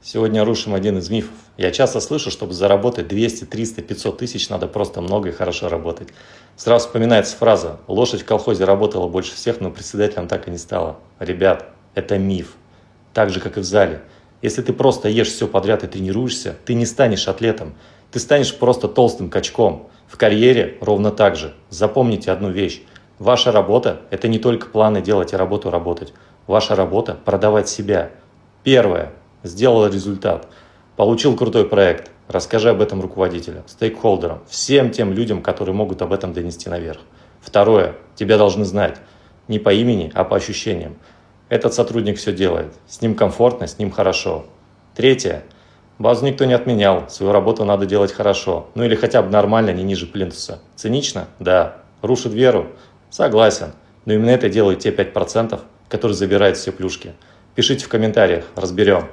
Сегодня рушим один из мифов. Я часто слышу, чтобы заработать 200, 300, 500 тысяч, надо просто много и хорошо работать. Сразу вспоминается фраза «Лошадь в колхозе работала больше всех, но председателем так и не стала». Ребят, это миф. Так же, как и в зале. Если ты просто ешь все подряд и тренируешься, ты не станешь атлетом. Ты станешь просто толстым качком. В карьере ровно так же. Запомните одну вещь. Ваша работа – это не только планы делать и работу работать. Ваша работа – продавать себя. Первое. Сделал результат. Получил крутой проект. Расскажи об этом руководителю, стейкхолдерам, всем тем людям, которые могут об этом донести наверх. Второе. Тебя должны знать. Не по имени, а по ощущениям. Этот сотрудник все делает. С ним комфортно, с ним хорошо. Третье. Базу никто не отменял. Свою работу надо делать хорошо. Ну или хотя бы нормально, не ниже плинтуса. Цинично? Да. Рушит веру? Согласен. Но именно это делают те 5%, которые забирают все плюшки. Пишите в комментариях, разберем.